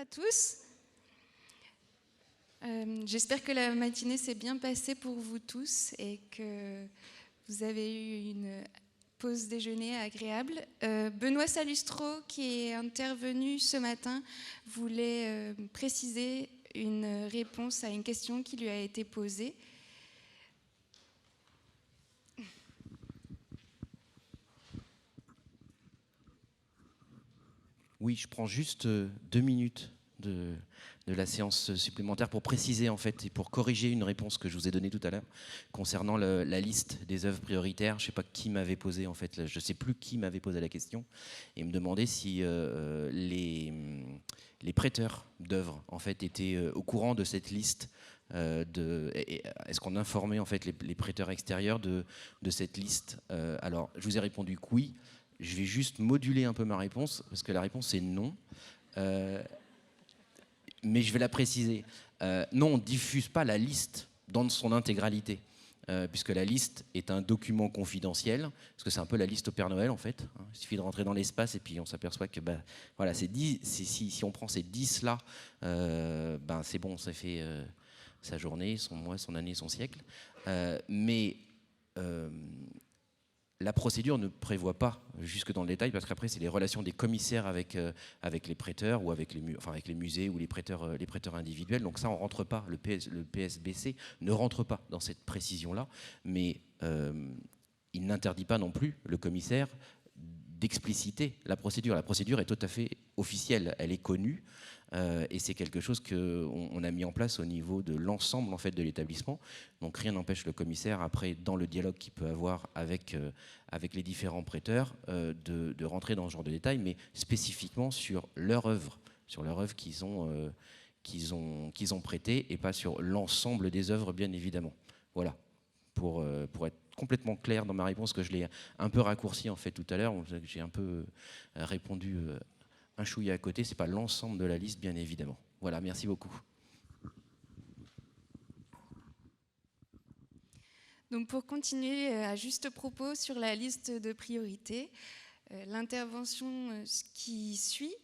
à tous. J'espère que la matinée s'est bien passée pour vous tous et que vous avez eu une pause déjeuner agréable. Benoît Salustro, qui est intervenu ce matin, voulait préciser une réponse à une question qui lui a été posée. Oui, je prends juste 2 minutes de la séance supplémentaire pour préciser en fait et pour corriger une réponse que je vous ai donnée tout à l'heure concernant la liste des œuvres prioritaires. Je ne sais pas qui m'avait posé en fait, je ne sais plus qui m'avait posé la question et me demandait si les prêteurs d'œuvres en fait étaient au courant de cette liste. Est-ce qu'on informait en fait les prêteurs extérieurs de cette liste? Alors, je vous ai répondu que oui. Je vais juste moduler un peu ma réponse, parce que la réponse est non. Mais je vais la préciser. Non, on ne diffuse pas la liste dans son intégralité, puisque la liste est un document confidentiel, parce que c'est un peu la liste au Père Noël, en fait. Il suffit de rentrer dans l'espace, et puis on s'aperçoit que voilà, si on prend ces 10-là, c'est bon, ça fait sa journée, son mois, son année, son siècle. Mais la procédure ne prévoit pas jusque dans le détail, parce qu'après, c'est les relations des commissaires avec les prêteurs ou avec les musées ou les prêteurs individuels. Donc ça, on rentre pas, le PSBC ne rentre pas dans cette précision-là, mais il n'interdit pas non plus le commissaire d'expliciter la procédure. La procédure est tout à fait officielle, elle est connue. Et c'est quelque chose qu'on a mis en place au niveau de l'ensemble en fait, de l'établissement. Donc rien n'empêche le commissaire, après, dans le dialogue qu'il peut avoir avec les différents prêteurs, de rentrer dans ce genre de détails, mais spécifiquement sur leur œuvre qu'ils ont prêtée, et pas sur l'ensemble des œuvres, bien évidemment. Voilà, pour être complètement clair dans ma réponse, que je l'ai un peu raccourci en fait tout à l'heure, j'ai un peu répondu un chouïa à côté, c'est pas l'ensemble de la liste, bien évidemment. Voilà, merci beaucoup. Donc pour continuer à juste propos sur la liste de priorités, l'intervention qui suit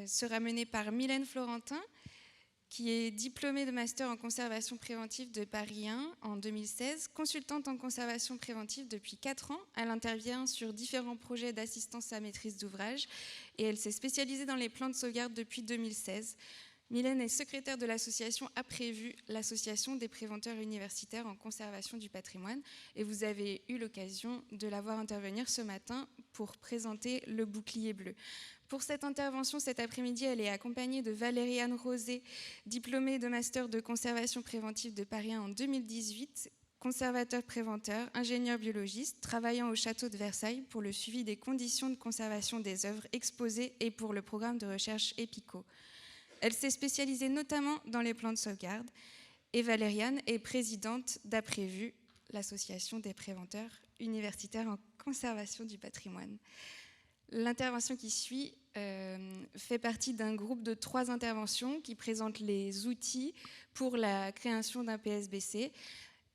sera menée par Mylène Florentin, qui est diplômée de master en conservation préventive de Paris 1 en 2016, consultante en conservation préventive depuis 4 ans. Elle intervient sur différents projets d'assistance à maîtrise d'ouvrage et elle s'est spécialisée dans les plans de sauvegarde depuis 2016. Mylène est secrétaire de l'association APREVU, l'association des préventeurs universitaires en conservation du patrimoine. Et vous avez eu l'occasion de la voir intervenir ce matin pour présenter le bouclier bleu. Pour cette intervention cet après-midi, elle est accompagnée de Valérie-Anne Rosé, diplômée de master de conservation préventive de Paris 1 en 2018, conservateur-préventeur, ingénieur biologiste, travaillant au château de Versailles pour le suivi des conditions de conservation des œuvres exposées et pour le programme de recherche EPICO. Elle s'est spécialisée notamment dans les plans de sauvegarde et Valériane est présidente d'APREVU, l'association des préventeurs universitaires en conservation du patrimoine. L'intervention qui suit fait partie d'un groupe de 3 interventions qui présentent les outils pour la création d'un PSBC.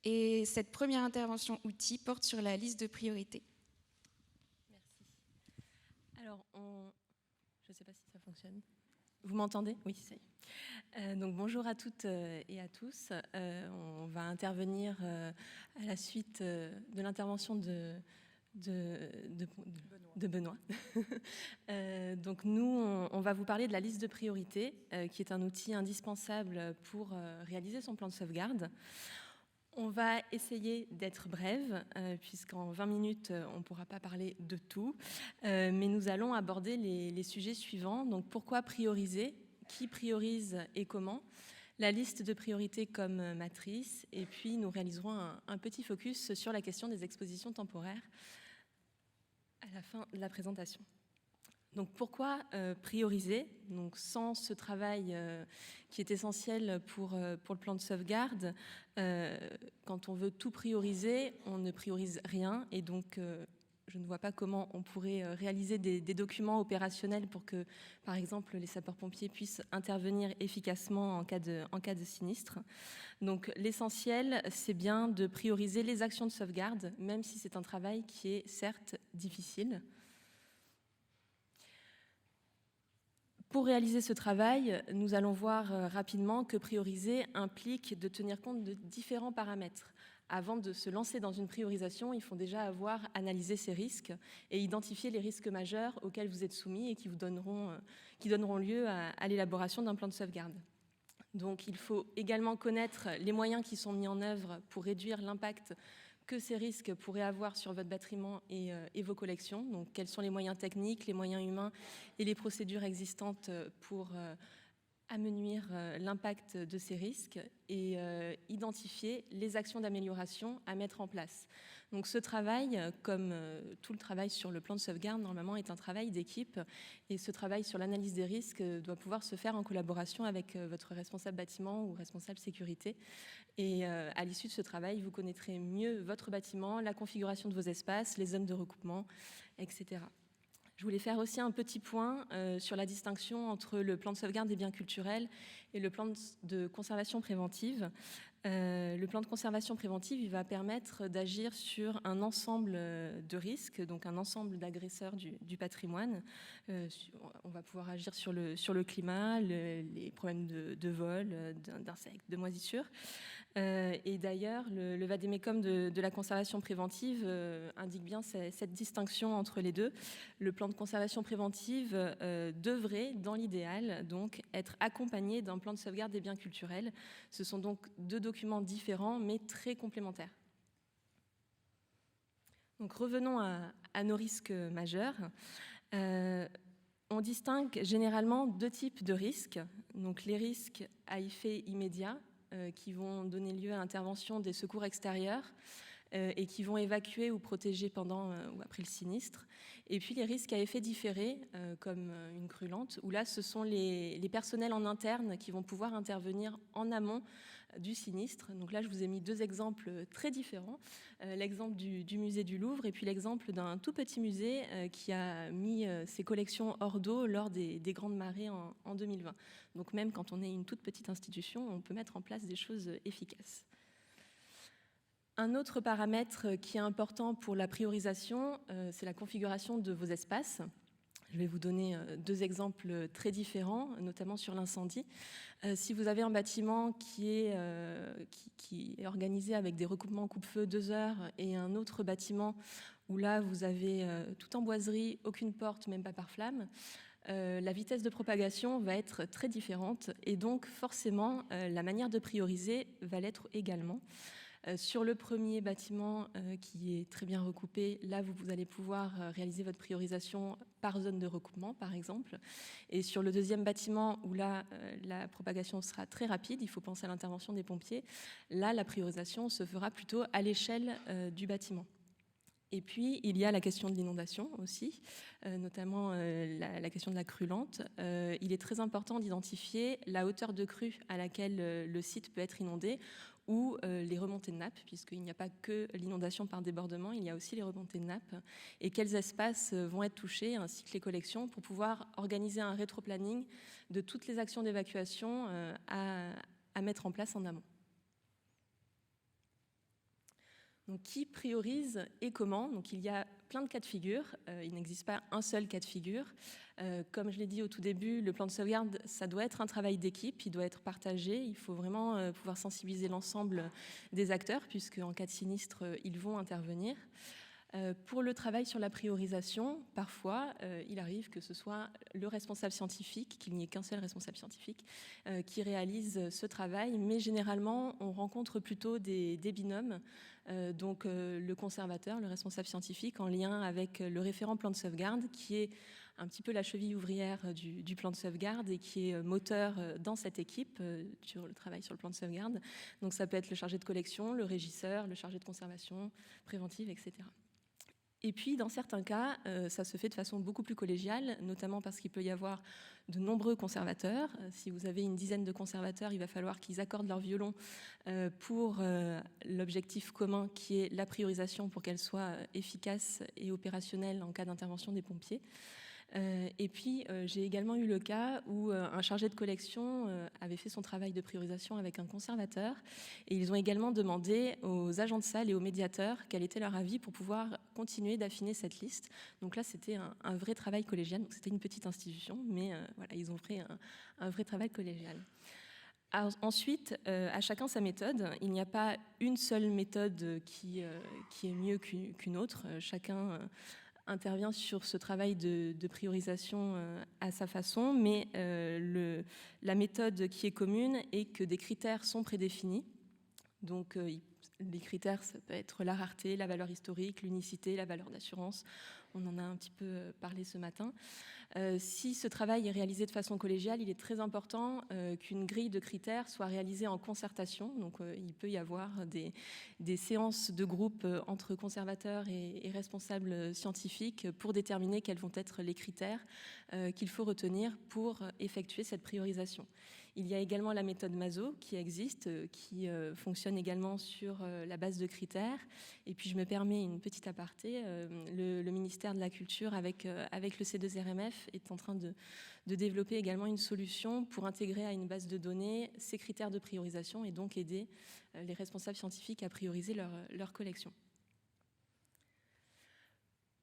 Et cette première intervention outil porte sur la liste de priorités. Merci. Alors, je ne sais pas si ça fonctionne. Vous m'entendez? Oui, ça y est. Donc bonjour à toutes et à tous. On va intervenir à la suite de l'intervention de Benoît. Donc nous, on va vous parler de la liste de priorités, qui est un outil indispensable pour réaliser son plan de sauvegarde. On va essayer d'être brève, puisqu'en 20 minutes, on ne pourra pas parler de tout, mais nous allons aborder les sujets suivants. Donc pourquoi prioriser? Qui priorise et comment? La liste de priorités comme matrice, et puis nous réaliserons un petit focus sur la question des expositions temporaires à la fin de la présentation. Donc pourquoi prioriser? Donc sans ce travail qui est essentiel pour le plan de sauvegarde, quand on veut tout prioriser, on ne priorise rien, et donc je ne vois pas comment on pourrait réaliser des documents opérationnels pour que, par exemple, les sapeurs-pompiers puissent intervenir efficacement en cas de sinistre. Donc l'essentiel, c'est bien de prioriser les actions de sauvegarde, même si c'est un travail qui est certes difficile. Pour réaliser ce travail, nous allons voir rapidement que prioriser implique de tenir compte de différents paramètres. Avant de se lancer dans une priorisation, il faut déjà avoir analysé ces risques et identifier les risques majeurs auxquels vous êtes soumis et qui donneront lieu à l'élaboration d'un plan de sauvegarde. Donc il faut également connaître les moyens qui sont mis en œuvre pour réduire l'impact que ces risques pourraient avoir sur votre bâtiment et vos collections. Donc quels sont les moyens techniques, les moyens humains et les procédures existantes pour amenuire l'impact de ces risques et identifier les actions d'amélioration à mettre en place. Donc ce travail, comme tout le travail sur le plan de sauvegarde, normalement est un travail d'équipe, et ce travail sur l'analyse des risques doit pouvoir se faire en collaboration avec votre responsable bâtiment ou responsable sécurité. Et à l'issue de ce travail, vous connaîtrez mieux votre bâtiment, la configuration de vos espaces, les zones de recoupement, etc. Je voulais faire aussi un petit point sur la distinction entre le plan de sauvegarde des biens culturels et le plan de conservation préventive. Le plan de conservation préventive, il va permettre d'agir sur un ensemble de risques, donc un ensemble d'agresseurs du patrimoine. On va pouvoir agir sur le climat, les problèmes de vol, d'insectes, de moisissures. Et d'ailleurs, le vade-mecum de la conservation préventive indique bien cette distinction entre les deux. Le plan de conservation préventive devrait, dans l'idéal, donc, être accompagné d'un plan de sauvegarde des biens culturels. Ce sont donc deux documents différents, mais très complémentaires. Donc, revenons à nos risques majeurs. On distingue généralement deux types de risques. Donc, les risques à effet immédiat, qui vont donner lieu à l'intervention des secours extérieurs et qui vont évacuer ou protéger pendant ou après le sinistre. Et puis les risques à effet différé, comme une crue lente, où là, ce sont les personnels en interne qui vont pouvoir intervenir en amont du sinistre. Donc là, je vous ai mis deux exemples très différents. L'exemple du musée du Louvre et puis l'exemple d'un tout petit musée qui a mis ses collections hors d'eau lors des grandes marées en 2020. Donc même quand on est une toute petite institution, on peut mettre en place des choses efficaces. Un autre paramètre qui est important pour la priorisation, c'est la configuration de vos espaces. Je vais vous donner deux exemples très différents, notamment sur l'incendie. Si vous avez un bâtiment qui est organisé avec des recoupements coupe-feu 2 heures et un autre bâtiment où là vous avez tout en boiserie, aucune porte, même pas par flamme, la vitesse de propagation va être très différente et donc forcément la manière de prioriser va l'être également. Sur le premier bâtiment qui est très bien recoupé, là vous allez pouvoir réaliser votre priorisation par zone de recoupement par exemple. Et sur le deuxième bâtiment où là la propagation sera très rapide, il faut penser à l'intervention des pompiers, là la priorisation se fera plutôt à l'échelle du bâtiment. Et puis, il y a la question de l'inondation aussi, notamment la question de la crue lente. Il est très important d'identifier la hauteur de crue à laquelle le site peut être inondé ou les remontées de nappe, puisqu'il n'y a pas que l'inondation par débordement, il y a aussi les remontées de nappe, et quels espaces vont être touchés, ainsi que les collections, pour pouvoir organiser un rétro-planning de toutes les actions d'évacuation à mettre en place en amont. Donc, qui priorise et comment? Donc, il y a plein de cas de figure. Il n'existe pas un seul cas de figure. Comme je l'ai dit au tout début, le plan de sauvegarde, ça doit être un travail d'équipe, il doit être partagé. Il faut vraiment pouvoir sensibiliser l'ensemble des acteurs, puisque en cas de sinistre, ils vont intervenir. Pour le travail sur la priorisation, parfois, il arrive que ce soit le responsable scientifique, qu'il n'y ait qu'un seul responsable scientifique, qui réalise ce travail, mais généralement, on rencontre plutôt des binômes, donc le conservateur, le responsable scientifique, en lien avec le référent plan de sauvegarde, qui est un petit peu la cheville ouvrière du plan de sauvegarde et qui est moteur dans cette équipe sur le travail sur le plan de sauvegarde. Donc ça peut être le chargé de collection, le régisseur, le chargé de conservation préventive, etc. Et puis, dans certains cas, ça se fait de façon beaucoup plus collégiale, notamment parce qu'il peut y avoir de nombreux conservateurs. Si vous avez une dizaine de conservateurs, il va falloir qu'ils accordent leur violon pour l'objectif commun qui est la priorisation pour qu'elle soit efficace et opérationnelle en cas d'intervention des pompiers. Et puis, j'ai également eu le cas où un chargé de collection avait fait son travail de priorisation avec un conservateur. Et ils ont également demandé aux agents de salle et aux médiateurs quel était leur avis pour pouvoir continuer d'affiner cette liste. Donc là, c'était un vrai travail collégial. Donc c'était une petite institution, mais voilà, ils ont fait un vrai travail collégial. Alors, ensuite, à chacun sa méthode. Il n'y a pas une seule méthode qui est mieux qu'une autre. Chacun intervient sur ce travail de priorisation à sa façon, mais la méthode qui est commune est que des critères sont prédéfinis. Donc, les critères, ça peut être la rareté, la valeur historique, l'unicité, la valeur d'assurance. On en a un petit peu parlé ce matin. Si ce travail est réalisé de façon collégiale, il est très important qu'une grille de critères soit réalisée en concertation. Donc, il peut y avoir des séances de groupe entre conservateurs et responsables scientifiques pour déterminer quels vont être les critères qu'il faut retenir pour effectuer cette priorisation. Il y a également la méthode Mazo qui existe, qui fonctionne également sur la base de critères. Et puis je me permets une petite aparté, le ministère de la Culture avec le C2RMF est en train de développer également une solution pour intégrer à une base de données ces critères de priorisation et donc aider les responsables scientifiques à prioriser leur collection.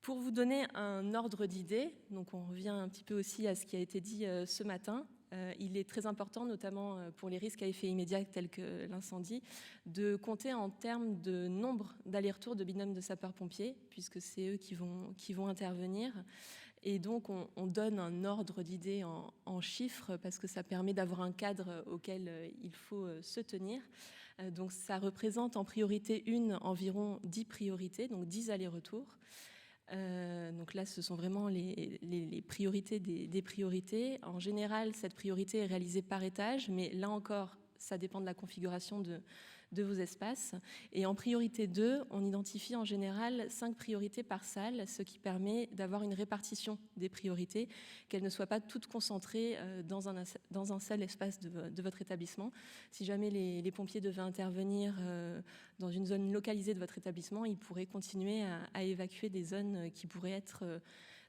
Pour vous donner un ordre d'idée, donc on revient un petit peu aussi à ce qui a été dit ce matin, il est très important, notamment pour les risques à effet immédiat tels que l'incendie, de compter en termes de nombre d'allers-retours de binômes de sapeurs-pompiers, puisque c'est eux qui vont intervenir. Et donc, on donne un ordre d'idée en chiffres, parce que ça permet d'avoir un cadre auquel il faut se tenir. Donc, ça représente en priorité 1 environ 10 priorités, donc 10 allers-retours. Donc là, ce sont vraiment les priorités des priorités. En général, cette priorité est réalisée par étage, mais là encore, ça dépend de la configuration de vos espaces. Et en priorité 2, on identifie en général 5 priorités par salle, ce qui permet d'avoir une répartition des priorités, qu'elles ne soient pas toutes concentrées dans un seul espace de votre établissement. Si jamais les pompiers devaient intervenir dans une zone localisée de votre établissement, ils pourraient continuer à évacuer des zones qui pourraient être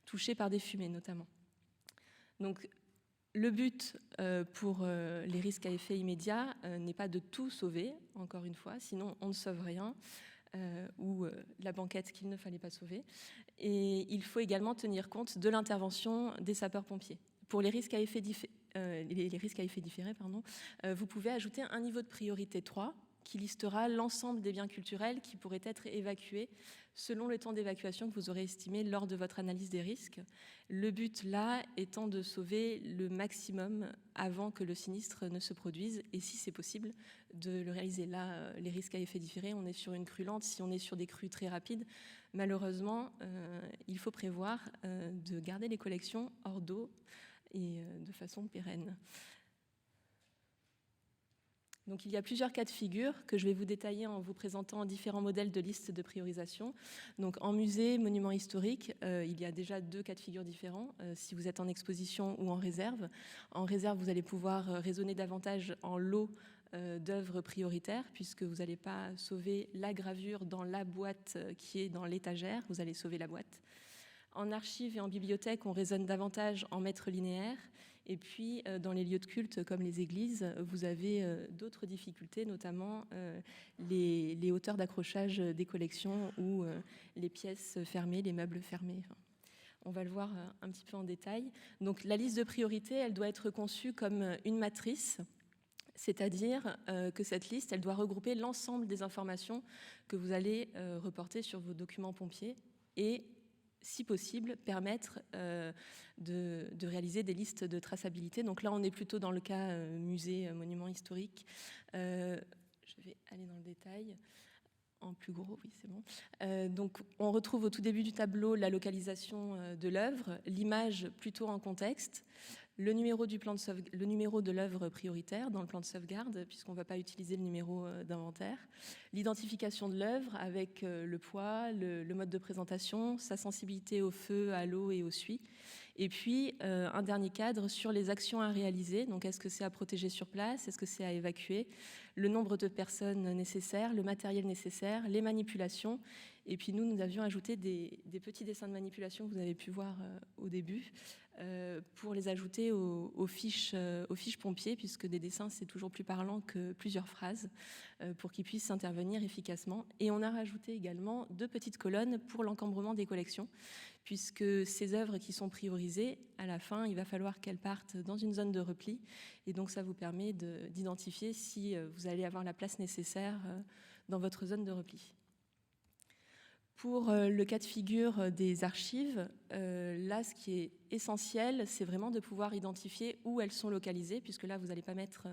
touchées par des fumées notamment. Donc, le but pour les risques à effet immédiat n'est pas de tout sauver, encore une fois, sinon on ne sauve rien, ou la banquette qu'il ne fallait pas sauver. Et il faut également tenir compte de l'intervention des sapeurs-pompiers. Pour les risques à effet différé, vous pouvez ajouter un niveau de priorité 3 qui listera l'ensemble des biens culturels qui pourraient être évacués selon le temps d'évacuation que vous aurez estimé lors de votre analyse des risques. Le but là étant de sauver le maximum avant que le sinistre ne se produise et si c'est possible de le réaliser. Là, les risques à effet différé, on est sur une crue lente. Si on est sur des crues très rapides, malheureusement, il faut prévoir de garder les collections hors d'eau et de façon pérenne. Donc, il y a plusieurs cas de figure que je vais vous détailler en vous présentant différents modèles de listes de priorisation. Donc, en musée, monument historique, il y a déjà 2 cas de figure différents, si vous êtes en exposition ou en réserve. En réserve, vous allez pouvoir raisonner davantage en lot d'œuvres prioritaires, puisque vous n'allez pas sauver la gravure dans la boîte qui est dans l'étagère, vous allez sauver la boîte. En archives et en bibliothèque, on raisonne davantage en mètres linéaires. Et puis, dans les lieux de culte comme les églises, vous avez d'autres difficultés, notamment les hauteurs d'accrochage des collections ou les pièces fermées, les meubles fermés. Enfin, on va le voir un petit peu en détail. Donc, la liste de priorités, elle doit être conçue comme une matrice, c'est-à-dire que cette liste, elle doit regrouper l'ensemble des informations que vous allez reporter sur vos documents pompiers et si possible, permettre de réaliser des listes de traçabilité. Donc là, on est plutôt dans le cas musée, monument historique. Je vais aller dans le détail. En plus gros, oui, c'est bon. Donc, on retrouve au tout début du tableau la localisation de l'œuvre, l'image plutôt en contexte, le numéro de l'œuvre prioritaire dans le plan de sauvegarde, puisqu'on ne va pas utiliser le numéro d'inventaire, l'identification de l'œuvre avec le poids, le mode de présentation, sa sensibilité au feu, à l'eau et au suie, et puis un dernier cadre sur les actions à réaliser. Donc, est-ce que c'est à protéger sur place, est-ce que c'est à évacuer, le nombre de personnes nécessaires, le matériel nécessaire, les manipulations, Et puis nous avions ajouté des petits dessins de manipulation que vous avez pu voir au début, pour les ajouter aux fiches pompiers, puisque des dessins, c'est toujours plus parlant que plusieurs phrases, pour qu'ils puissent intervenir efficacement. Et on a rajouté également 2 petites colonnes pour l'encombrement des collections, puisque ces œuvres qui sont priorisées, à la fin, il va falloir qu'elles partent dans une zone de repli. Et donc, ça vous permet d'identifier si vous allez avoir la place nécessaire dans votre zone de repli. Pour le cas de figure des archives, là, ce qui est essentiel, c'est vraiment de pouvoir identifier où elles sont localisées, puisque là, vous n'allez pas mettre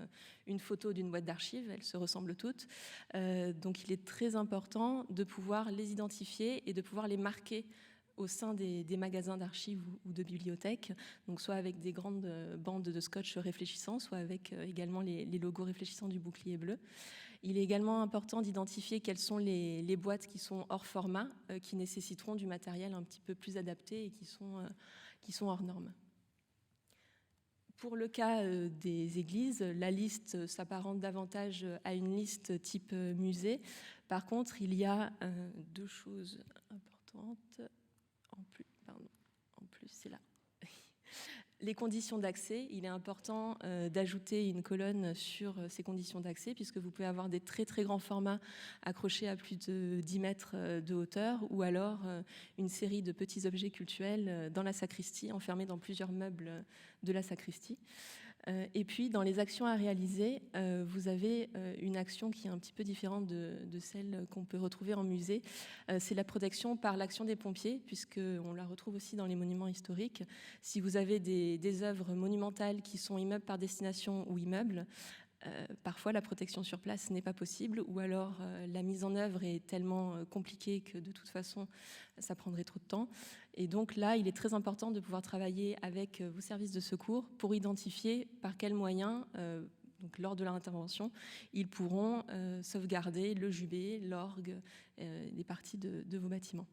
une photo d'une boîte d'archives, elles se ressemblent toutes. Donc, il est très important de pouvoir les identifier et de pouvoir les marquer au sein des magasins d'archives ou de bibliothèques, donc soit avec des grandes bandes de scotch réfléchissants, soit avec également les logos réfléchissants du bouclier bleu. Il est également important d'identifier quelles sont les boîtes qui sont hors format, qui nécessiteront du matériel un petit peu plus adapté et qui sont hors normes. Pour le cas des églises, la liste s'apparente davantage à une liste type musée. Par contre, il y a 2 choses importantes. En plus, c'est là. Les conditions d'accès, il est important d'ajouter une colonne sur ces conditions d'accès, puisque vous pouvez avoir des très très grands formats accrochés à plus de 10 mètres de hauteur, ou alors une série de petits objets cultuels dans la sacristie, enfermés dans plusieurs meubles de la sacristie. Et puis, dans les actions à réaliser, vous avez une action qui est un petit peu différente de celle qu'on peut retrouver en musée. C'est la protection par l'action des pompiers, puisqu'on la retrouve aussi dans les monuments historiques. Si vous avez des œuvres monumentales qui sont immeubles par destination ou immeubles, parfois la protection sur place n'est pas possible, ou alors la mise en œuvre est tellement compliquée que de toute façon ça prendrait trop de temps. Et donc là, il est très important de pouvoir travailler avec vos services de secours pour identifier par quels moyens, donc lors de l'intervention, ils pourront sauvegarder le jubé, l'orgue, les parties de vos bâtiments.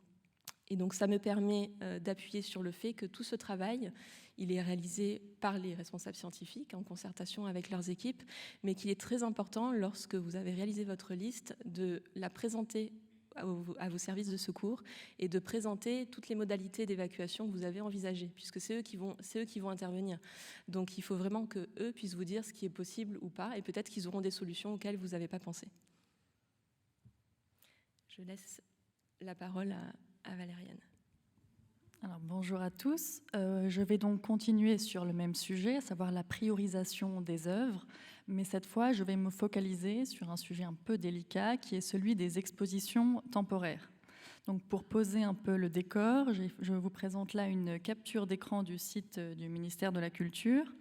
Et donc ça me permet d'appuyer sur le fait que tout ce travail, il est réalisé par les responsables scientifiques en concertation avec leurs équipes, mais qu'il est très important, lorsque vous avez réalisé votre liste, de la présenter à vos services de secours et de présenter toutes les modalités d'évacuation que vous avez envisagées, puisque c'est eux qui vont intervenir. Donc il faut vraiment qu'eux puissent vous dire ce qui est possible ou pas, et peut-être qu'ils auront des solutions auxquelles vous n'avez pas pensé. Je laisse la parole à Valériane. Alors, bonjour à tous. Je vais donc continuer sur le même sujet, à savoir la priorisation des œuvres, mais cette fois, je vais me focaliser sur un sujet un peu délicat, qui est celui des expositions temporaires. Donc, pour poser un peu le décor, je vous présente là une capture d'écran du site du ministère de la Culture,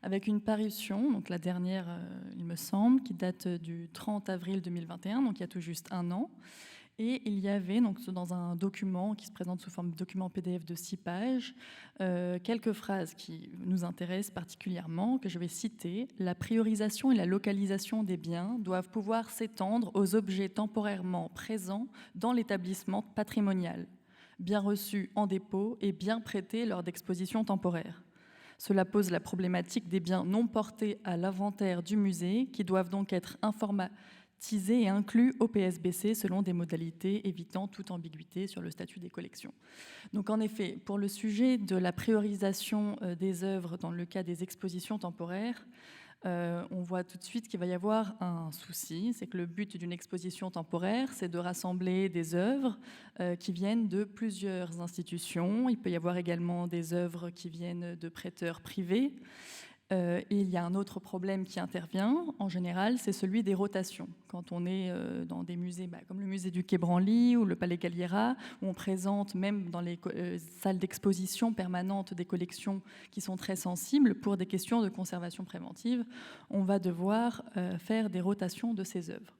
avec une parution, donc la dernière, il me semble, qui date du 30 avril 2021, donc il y a tout juste 1 an. Et il y avait, donc, dans un document qui se présente sous forme de document PDF de 6 pages, quelques phrases qui nous intéressent particulièrement, que je vais citer. « La priorisation et la localisation des biens doivent pouvoir s'étendre aux objets temporairement présents dans l'établissement patrimonial, bien reçus en dépôt et bien prêtés lors d'expositions temporaires. Cela pose la problématique des biens non portés à l'inventaire du musée, qui doivent donc être informatisés et inclus au PSBC selon des modalités évitant toute ambiguïté sur le statut des collections. » Donc en effet, pour le sujet de la priorisation des œuvres dans le cas des expositions temporaires, on voit tout de suite qu'il va y avoir un souci, c'est que le but d'une exposition temporaire, c'est de rassembler des œuvres qui viennent de plusieurs institutions. Il peut y avoir également des œuvres qui viennent de prêteurs privés. Et il y a un autre problème qui intervient, en général, c'est celui des rotations. Quand on est dans des musées comme le musée du Quai Branly ou le Palais Galliera, où on présente même dans les salles d'exposition permanentes des collections qui sont très sensibles pour des questions de conservation préventive, on va devoir faire des rotations de ces œuvres.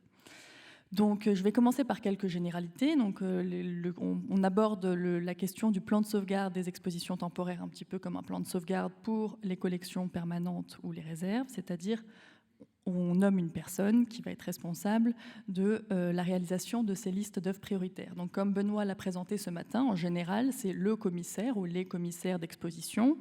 Donc, je vais commencer par quelques généralités. Donc, on aborde la question du plan de sauvegarde des expositions temporaires un petit peu comme un plan de sauvegarde pour les collections permanentes ou les réserves, c'est-à-dire on nomme une personne qui va être responsable de la réalisation de ces listes d'œuvres prioritaires. Donc, comme Benoît l'a présenté ce matin, en général, c'est le commissaire ou les commissaires d'exposition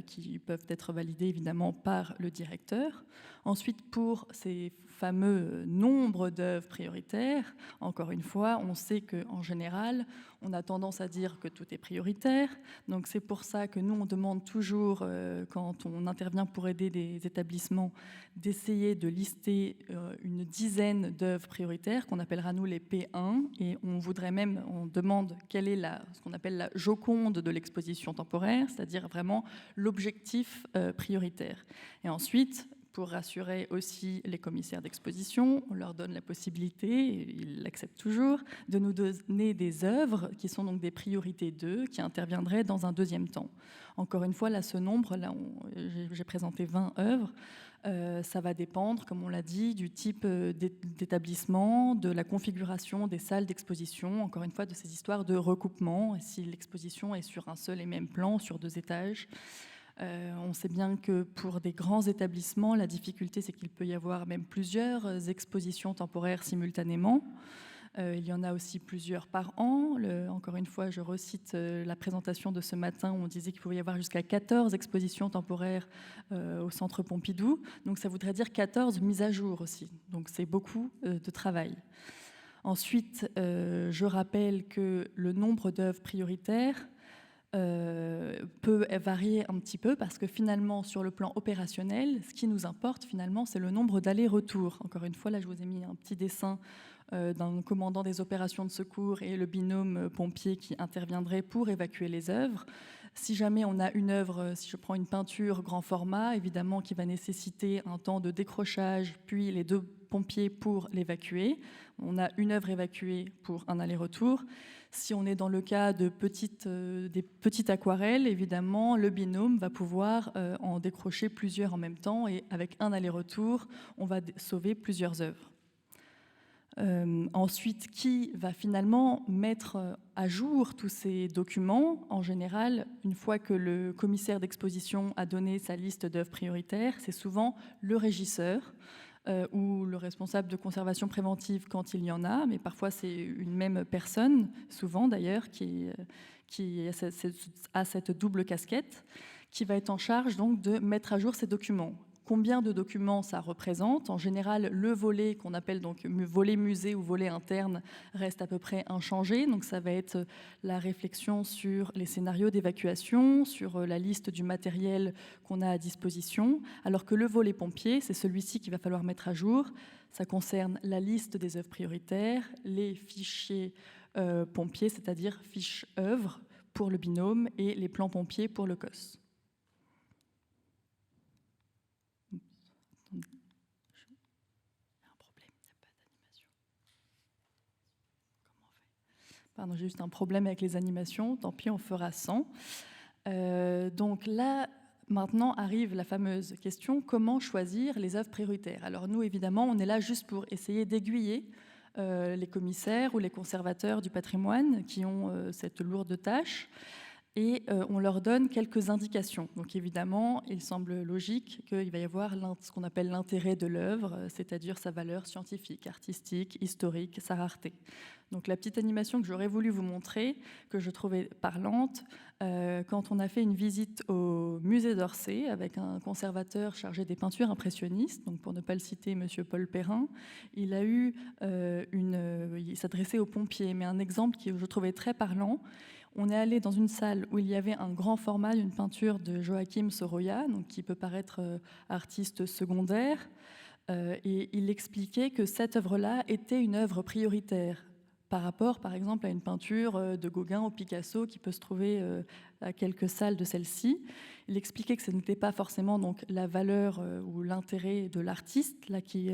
qui peuvent être validées évidemment par le directeur. Ensuite, pour ces fameux nombres d'œuvres prioritaires, encore une fois, on sait qu'en général, on a tendance à dire que tout est prioritaire. Donc c'est pour ça que nous, on demande toujours, quand on intervient pour aider des établissements, d'essayer de lister une dizaine d'œuvres prioritaires, qu'on appellera nous les P1, et on demande quelle est ce qu'on appelle la joconde de l'exposition temporaire, c'est-à-dire vraiment l'objectif prioritaire. Et ensuite, pour rassurer aussi les commissaires d'exposition, on leur donne la possibilité, et ils l'acceptent toujours, de nous donner des œuvres qui sont donc des priorités 2, qui interviendraient dans un deuxième temps. Encore une fois, là, ce nombre, j'ai présenté 20 œuvres, ça va dépendre, comme on l'a dit, du type d'établissement, de la configuration des salles d'exposition, encore une fois, de ces histoires de recoupement, si l'exposition est sur un seul et même plan, sur 2 étages. On sait bien que pour des grands établissements, la difficulté, c'est qu'il peut y avoir même plusieurs expositions temporaires simultanément. Il y en a aussi plusieurs par an. Encore une fois, je recite la présentation de ce matin où on disait qu'il pouvait y avoir jusqu'à 14 expositions temporaires au Centre Pompidou. Donc ça voudrait dire 14 mises à jour aussi. Donc c'est beaucoup de travail. Ensuite, je rappelle que le nombre d'œuvres prioritaires peut varier un petit peu parce que finalement, sur le plan opérationnel, ce qui nous importe finalement, c'est le nombre d'allers-retours. Encore une fois, là, je vous ai mis un petit dessin d'un commandant des opérations de secours et le binôme pompier qui interviendrait pour évacuer les œuvres. Si jamais on a une œuvre, si je prends une peinture grand format, évidemment qui va nécessiter un temps de décrochage, puis les 2 pompiers pour l'évacuer. On a une œuvre évacuée pour un aller-retour. Si on est dans le cas de des petites aquarelles, évidemment, le binôme va pouvoir en décrocher plusieurs en même temps et avec un aller-retour, on va sauver plusieurs œuvres. Ensuite, qui va finalement mettre à jour tous ces documents? En général, une fois que le commissaire d'exposition a donné sa liste d'œuvres prioritaires, c'est souvent le régisseur ou le responsable de conservation préventive quand il y en a, mais parfois c'est une même personne, souvent d'ailleurs, qui a cette double casquette, qui va être en charge donc de mettre à jour ces documents. Combien de documents ça représente? En général, le volet qu'on appelle donc volet musée ou volet interne reste à peu près inchangé. Donc ça va être la réflexion sur les scénarios d'évacuation, sur la liste du matériel qu'on a à disposition. Alors que le volet pompier, c'est celui-ci qu'il va falloir mettre à jour. Ça concerne la liste des œuvres prioritaires, les fichiers pompiers, c'est-à-dire fiches œuvres pour le binôme et les plans pompiers pour le COS. Pardon, j'ai juste un problème avec les animations, tant pis, on fera sans. Donc là, maintenant arrive la fameuse question, comment choisir les œuvres prioritaires? Alors nous, évidemment, on est là juste pour essayer d'aiguiller les commissaires ou les conservateurs du patrimoine qui ont cette lourde tâche. Et on leur donne quelques indications. Donc évidemment, il semble logique qu'il va y avoir ce qu'on appelle l'intérêt de l'œuvre, c'est-à-dire sa valeur scientifique, artistique, historique, sa rareté. Donc la petite animation que j'aurais voulu vous montrer, que je trouvais parlante, quand on a fait une visite au musée d'Orsay avec un conservateur chargé des peintures impressionnistes, donc pour ne pas le citer, monsieur Paul Perrin, il a eu il s'adressait aux pompiers, mais un exemple que je trouvais très parlant. On est allé dans une salle où il y avait un grand format d'une peinture de Joachim Sorolla, donc qui peut paraître artiste secondaire, et il expliquait que cette œuvre-là était une œuvre prioritaire par rapport, par exemple, à une peinture de Gauguin ou Picasso qui peut se trouver à quelques salles de celle-ci. Il expliquait que ce n'était pas forcément donc la valeur ou l'intérêt de l'artiste là qui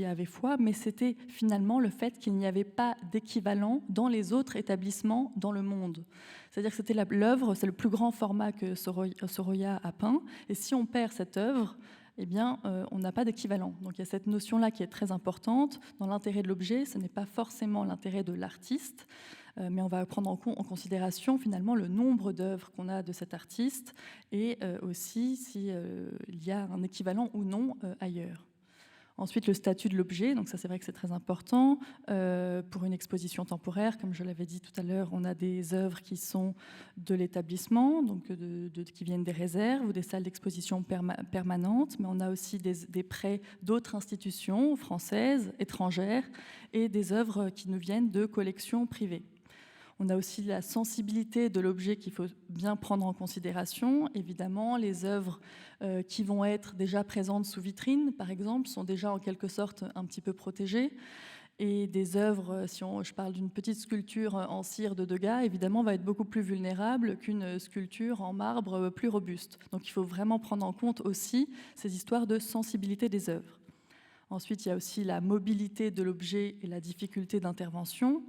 avait foi, mais c'était finalement le fait qu'il n'y avait pas d'équivalent dans les autres établissements dans le monde. C'est-à-dire que c'était l'œuvre, c'est le plus grand format que Sorolla a peint, et si on perd cette œuvre, eh bien, on n'a pas d'équivalent. Donc il y a cette notion-là qui est très importante. Dans l'intérêt de l'objet, ce n'est pas forcément l'intérêt de l'artiste, mais on va prendre en considération finalement le nombre d'œuvres qu'on a de cet artiste et aussi s'il y a un équivalent ou non ailleurs. Ensuite, le statut de l'objet, donc ça c'est vrai que c'est très important. Pour une exposition temporaire, comme je l'avais dit tout à l'heure, on a des œuvres qui sont de l'établissement, donc qui viennent des réserves ou des salles d'exposition permanentes, mais on a aussi des prêts d'autres institutions françaises, étrangères, et des œuvres qui nous viennent de collections privées. On a aussi la sensibilité de l'objet qu'il faut bien prendre en considération. Évidemment, les œuvres qui vont être déjà présentes sous vitrine, par exemple, sont déjà en quelque sorte un petit peu protégées. Et des œuvres, je parle d'une petite sculpture en cire de Degas, évidemment, va être beaucoup plus vulnérable qu'une sculpture en marbre plus robuste. Donc il faut vraiment prendre en compte aussi ces histoires de sensibilité des œuvres. Ensuite, il y a aussi la mobilité de l'objet et la difficulté d'intervention.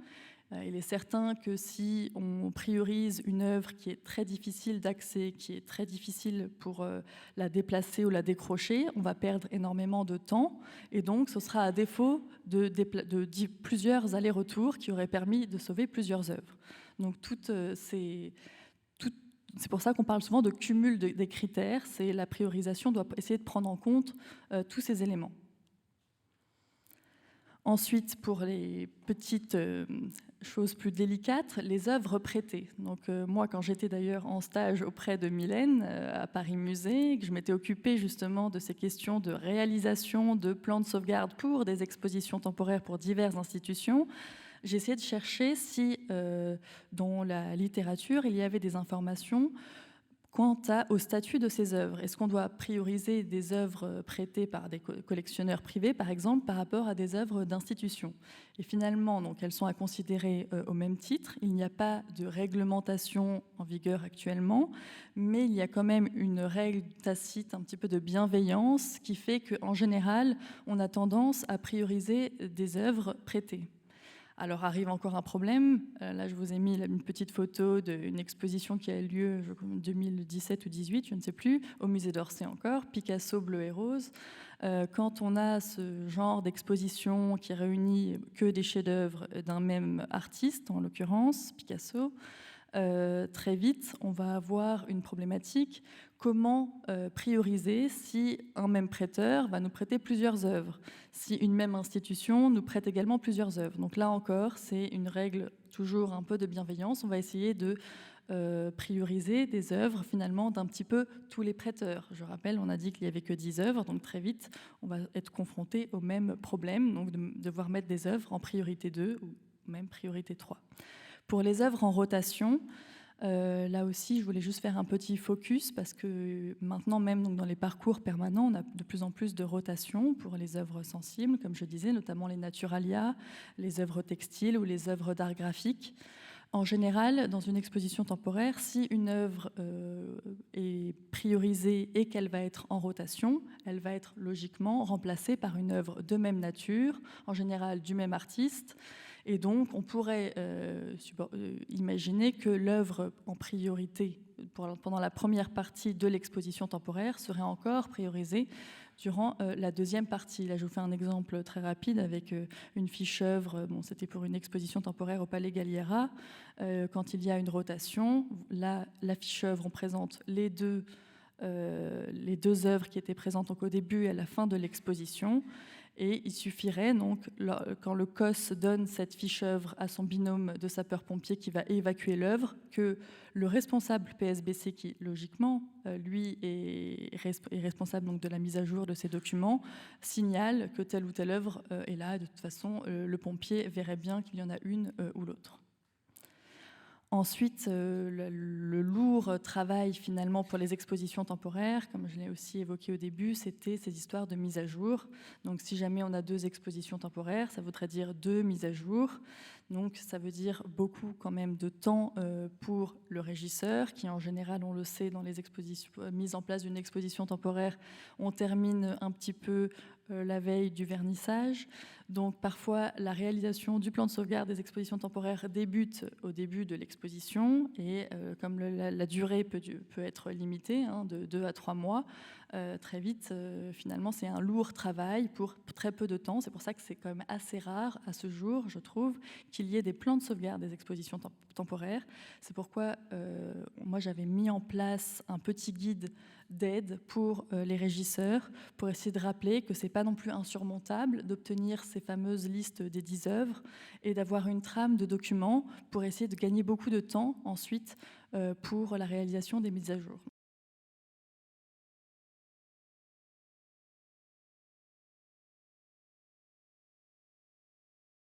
Il est certain que si on priorise une œuvre qui est très difficile d'accès, qui est très difficile pour la déplacer ou la décrocher, on va perdre énormément de temps. Et donc, ce sera à défaut de plusieurs allers-retours qui auraient permis de sauver plusieurs œuvres. Donc, c'est pour ça qu'on parle souvent de cumul des critères. C'est la priorisation doit essayer de prendre en compte tous ces éléments. Ensuite, pour les petites choses plus délicates, les œuvres prêtées. Donc moi, quand j'étais d'ailleurs en stage auprès de Mylène à Paris Musée, que je m'étais occupée justement de ces questions de réalisation de plans de sauvegarde pour des expositions temporaires pour diverses institutions, j'ai essayé de chercher si dans la littérature, il y avait des informations quant au statut de ces œuvres. Est-ce qu'on doit prioriser des œuvres prêtées par des collectionneurs privés, par exemple, par rapport à des œuvres d'institutions? Et finalement, donc, elles sont à considérer au même titre. Il n'y a pas de réglementation en vigueur actuellement, mais il y a quand même une règle tacite, un petit peu de bienveillance, qui fait qu'en général, on a tendance à prioriser des œuvres prêtées. Alors arrive encore un problème. Là, je vous ai mis une petite photo d'une exposition qui a eu lieu en 2017 ou 2018, je ne sais plus, au musée d'Orsay encore, Picasso bleu et rose. Quand on a ce genre d'exposition qui réunit que des chefs-d'œuvre d'un même artiste, en l'occurrence Picasso, très vite, on va avoir une problématique. Comment prioriser si un même prêteur va nous prêter plusieurs œuvres, si une même institution nous prête également plusieurs œuvres? Donc là encore, c'est une règle toujours un peu de bienveillance. On va essayer de prioriser des œuvres finalement d'un petit peu tous les prêteurs. Je rappelle, on a dit qu'il n'y avait que 10 œuvres, donc très vite, on va être confronté au même problème, donc de devoir mettre des œuvres en priorité 2 ou même priorité 3. Pour les œuvres en rotation, là aussi, je voulais juste faire un petit focus parce que maintenant, même donc, dans les parcours permanents, on a de plus en plus de rotation pour les œuvres sensibles, comme je disais, notamment les naturalia, les œuvres textiles ou les œuvres d'art graphique. En général, dans une exposition temporaire, si une œuvre est priorisée et qu'elle va être en rotation, elle va être logiquement remplacée par une œuvre de même nature, en général du même artiste. Et donc, on pourrait imaginer que l'œuvre en priorité pendant la première partie de l'exposition temporaire serait encore priorisée durant la deuxième partie. Là, je vous fais un exemple très rapide avec une fiche œuvre. Bon, c'était pour une exposition temporaire au Palais Galliera. Quand il y a une rotation, là, la fiche œuvre, on présente les deux œuvres qui étaient présentes donc au début et à la fin de l'exposition. Et il suffirait, donc, quand le COS donne cette fiche œuvre à son binôme de sapeurs-pompiers qui va évacuer l'œuvre, que le responsable PSBC, qui logiquement, lui, est responsable donc, de la mise à jour de ces documents, signale que telle ou telle œuvre est là. De toute façon, le pompier verrait bien qu'il y en a une ou l'autre. Ensuite, le lourd travail finalement pour les expositions temporaires, comme je l'ai aussi évoqué au début, c'était ces histoires de mise à jour. Donc si jamais on a 2 expositions temporaires, ça voudrait dire 2 mises à jour. Donc ça veut dire beaucoup quand même de temps pour le régisseur, qui en général, on le sait, dans les expositions, mise en place d'une exposition temporaire, on termine un petit peu la veille du vernissage. Donc parfois, la réalisation du plan de sauvegarde des expositions temporaires débute au début de l'exposition et comme la durée peut être limitée, de 2 à 3 mois, très vite, finalement, c'est un lourd travail pour très peu de temps. C'est pour ça que c'est quand même assez rare à ce jour, je trouve, qu'il y ait des plans de sauvegarde des expositions temporaires. C'est pourquoi moi j'avais mis en place un petit guide d'aide pour les régisseurs, pour essayer de rappeler que c'est pas non plus insurmontable d'obtenir ces fameuses listes des 10 œuvres et d'avoir une trame de documents pour essayer de gagner beaucoup de temps ensuite pour la réalisation des mises à jour.